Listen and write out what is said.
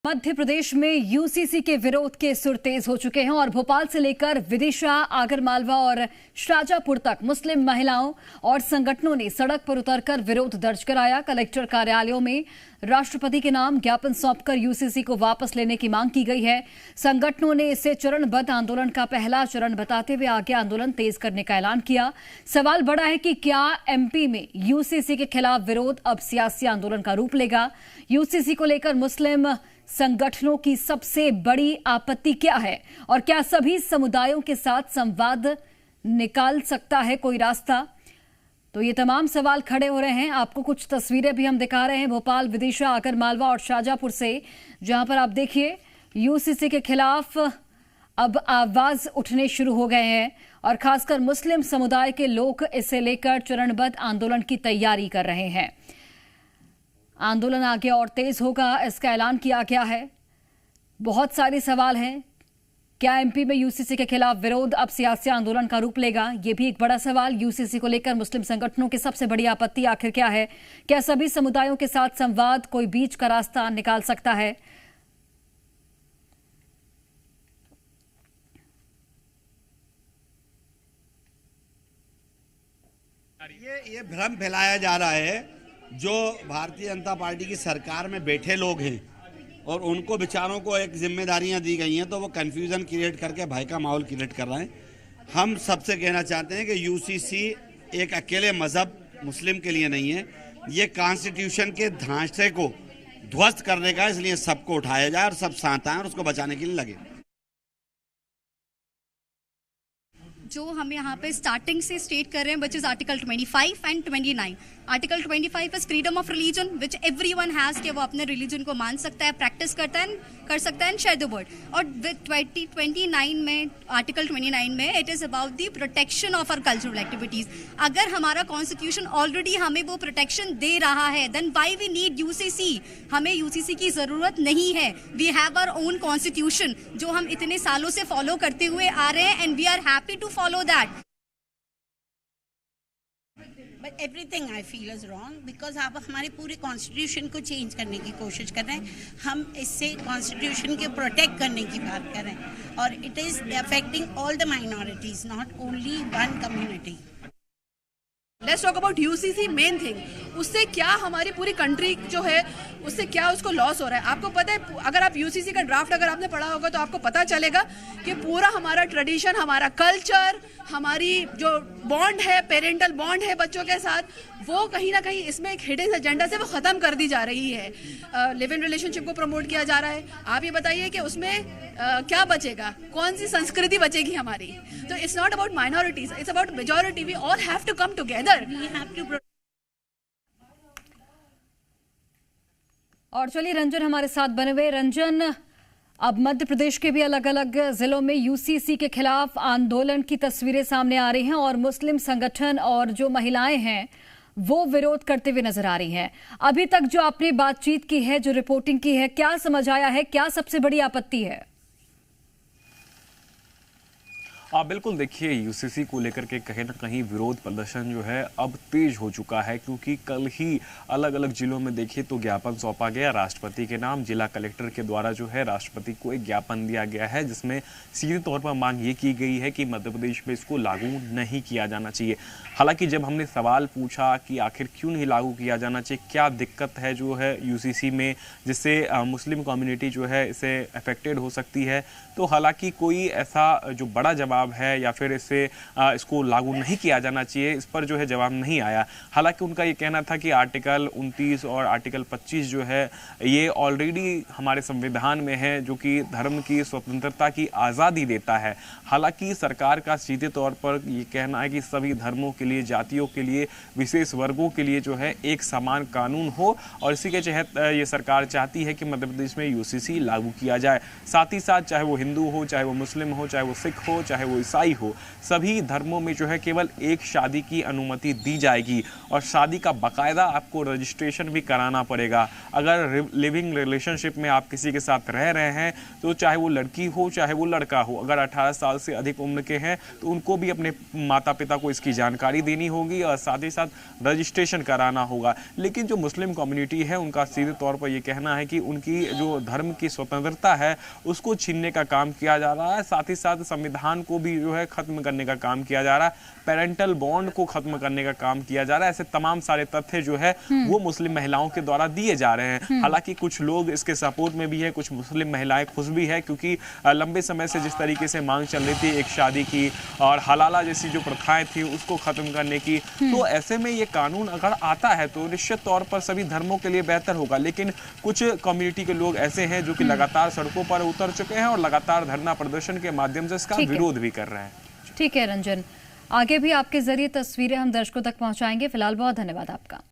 मध्य प्रदेश में यूसीसी के विरोध के सुर तेज हो चुके हैं और भोपाल से लेकर विदिशा, आगरमालवा और शाजापुर तक मुस्लिम महिलाओं और संगठनों ने सड़क पर उतरकर विरोध दर्ज कराया। कलेक्टर कार्यालयों में राष्ट्रपति के नाम ज्ञापन सौंपकर यूसीसी को वापस लेने की मांग की गई है। संगठनों ने इसे चरणबद्ध आंदोलन का पहला चरण बताते हुए आगे आंदोलन तेज करने का ऐलान किया। सवाल बड़ा है कि क्या एमपी में यूसीसी के खिलाफ विरोध अब सियासी आंदोलन का रूप लेगा? यूसीसी को लेकर मुस्लिम संगठनों की सबसे बड़ी आपत्ति क्या है और क्या सभी समुदायों के साथ संवाद निकाल सकता है कोई रास्ता? तो ये तमाम सवाल खड़े हो रहे हैं। आपको कुछ तस्वीरें भी हम दिखा रहे हैं भोपाल, विदिशा, आगरमालवा और शाजापुर से, जहां पर आप देखिए यूसीसी के खिलाफ अब आवाज उठने शुरू हो गए हैं और खासकर मुस्लिम समुदाय के लोग इसे लेकर चरणबद्ध आंदोलन की तैयारी कर रहे हैं। आंदोलन आगे और तेज होगा, इसका ऐलान किया गया है। बहुत सारे सवाल हैं। क्या एमपी में यूसीसी के खिलाफ विरोध अब सियासी आंदोलन का रूप लेगा? यह भी एक बड़ा सवाल। यूसीसी को लेकर मुस्लिम संगठनों की सबसे बड़ी आपत्ति आखिर क्या है? क्या सभी समुदायों के साथ संवाद कोई बीच का रास्ता निकाल सकता है? ये भ्रम फैलाया जा रहा है। जो भारतीय जनता पार्टी की सरकार में बैठे लोग हैं और उनको बेचारों को एक जिम्मेदारियां दी गई हैं, तो वो कंफ्यूजन क्रिएट करके भय का माहौल क्रिएट कर रहे हैं। हम सबसे कहना चाहते हैं कि यूसीसी एक अकेले मजहब मुस्लिम के लिए नहीं है, ये कॉन्स्टिट्यूशन के ढांचे को ध्वस्त करने का, इसलिए सबको उठाया जाए और सब साथ आए और उसको बचाने के लिए लगे। जो हम यहाँ पे स्टार्टिंग से स्टेट कर रहे हैं, which is article 25 and 29। Article 25 is freedom of religion, which everyone has, कि वो अपने रिलीजन को मान सकता है, प्रैक्टिस कर सकता है एंड शेयर द वर्ड। और विद 29 में, आर्टिकल 29 में, it is about the protection of our cultural activities. अगर हमारा कॉन्स्टिट्यूशन ऑलरेडी हमें वो प्रोटेक्शन दे रहा है, then why we need UCC? हमें यूसीसी की जरूरत नहीं है। We have our own constitution जो हम इतने सालों से फॉलो करते हुए आ रहे हैं, and we are happy to follow that. But everything I feel is wrong because आप हमारे पूरे कॉन्स्टिट्यूशन को चेंज करने की कोशिश कर रहे हैं। हम इससे कॉन्स्टिट्यूशन के प्रोटेक्ट करने की बात कर रहे हैं और it is affecting all the minorities, not only one community. Let's talk about UCC. Main thing, उससे क्या हमारी पूरी कंट्री जो है उससे क्या उसको लॉस हो रहा है? आपको पता है, अगर आप यूसीसी का ड्राफ्ट अगर आपने पढ़ा होगा तो आपको पता चलेगा कि पूरा हमारा ट्रेडिशन, हमारा कल्चर, हमारी जो बॉन्ड है, पेरेंटल बॉन्ड है बच्चों के साथ, वो कहीं ना कहीं इसमें एक हिडन एजेंडा से वो खत्म कर दी जा रही है। लिव इन रिलेशनशिप को प्रमोट किया जा रहा है। आप ये बताइए कि उसमें क्या बचेगा? कौन सी संस्कृति बचेगी हमारी? तो it's not about minorities, it's about majority. We all have to come together. We have to. और चलिए रंजन हमारे साथ बने हुए। रंजन, अब मध्य प्रदेश के भी अलग अलग जिलों में यूसीसी के खिलाफ आंदोलन की तस्वीरें सामने आ रही हैं और मुस्लिम संगठन और जो महिलाएं हैं वो विरोध करते हुए नजर आ रही हैं। अभी तक जो आपने बातचीत की है, जो रिपोर्टिंग की है, क्या समझ आया है? क्या सबसे बड़ी आपत्ति है? बिल्कुल, देखिए यूसीसी को लेकर के कहीं ना कहीं विरोध प्रदर्शन जो है अब तेज हो चुका है, क्योंकि कल ही अलग अलग जिलों में देखिए तो ज्ञापन सौंपा गया राष्ट्रपति के नाम। जिला कलेक्टर के द्वारा जो है राष्ट्रपति को एक ज्ञापन दिया गया है, जिसमें सीधे तौर पर मांग ये की गई है कि मध्य प्रदेश में इसको लागू नहीं किया जाना चाहिए। हालांकि जब हमने सवाल पूछा कि आखिर क्यों नहीं लागू किया जाना चाहिए, क्या दिक्कत है जो है यूसीसी में जिससे मुस्लिम कम्युनिटी जो है इसे अफेक्टेड हो सकती है, तो हालांकि कोई ऐसा जो बड़ा जवाब है या फिर इसको लागू नहीं किया जाना चाहिए, इस पर जो है जवाब नहीं आया। हालांकि उनका ये कहना था कि आर्टिकल 29 और आर्टिकल 25 जो है ये ऑलरेडी हमारे संविधान में है, जो कि धर्म की स्वतंत्रता की आज़ादी देता है। हालांकि सरकार का सीधे तौर पर ये कहना है कि सभी धर्मों के लिए, जातियों के लिए, विशेष वर्गों के लिए जो है एक समान कानून हो, और इसी के तहत ये सरकार चाहती है कि मध्य प्रदेश में यूसीसी लागू किया जाए। साथ ही साथ चाहे वो हिंदू हो, चाहे वो मुस्लिम हो, चाहे वो सिख हो, चाहे वो ईसाई हो, सभी धर्मों में जो है केवल एक शादी की अनुमति दी जाएगी और शादी का बाकायदा आपको रजिस्ट्रेशन भी कराना पड़ेगा। अगर लिविंग रिलेशनशिप में आप किसी के साथ रह रहे हैं तो चाहे वो लड़की हो चाहे वो लड़का हो, अगर 18 साल से अधिक उम्र के हैं तो उनको भी अपने माता पिता को इसकी जानकारी देनी होगी और साथ ही साथ रजिस्ट्रेशन कराना होगा। लेकिन जो मुस्लिम कम्युनिटी है उनका सीधे तौर पर ये कहना है कि उनकी जो धर्म की स्वतंत्रता है उसको छीनने का काम किया जा रहा है, साथ ही साथ संविधान को भी जो है खत्म करने का काम किया जा रहा है, पेरेंटल बॉन्ड को खत्म करने का काम किया जा रहा है। ऐसे तमाम सारे तथ्य जो है वो मुस्लिम महिलाओं के द्वारा दिए जा रहे हैं। हालांकि कुछ लोग इसके सपोर्ट में भी है, कुछ मुस्लिम महिलाएं खुश भी है, क्योंकि लंबे समय से जिस तरीके से मांग चल रही थी एक शादी की और हलाला जैसी जो प्रथाएं थी उसको खत्म करने की, तो ऐसे में ये कानून अगर आता है तो निश्चित तौर पर सभी धर्मों के लिए बेहतर होगा। लेकिन कुछ कम्युनिटी के लोग ऐसे हैं जो कि लगातार सड़कों पर उतर चुके हैं और लगातार धरना प्रदर्शन के माध्यम से इसका विरोध भी कर रहे हैं। ठीक है रंजन, आगे भी आपके जरिए तस्वीरें हम दर्शकों तक पहुंचाएंगे। फिलहाल बहुत धन्यवाद आपका।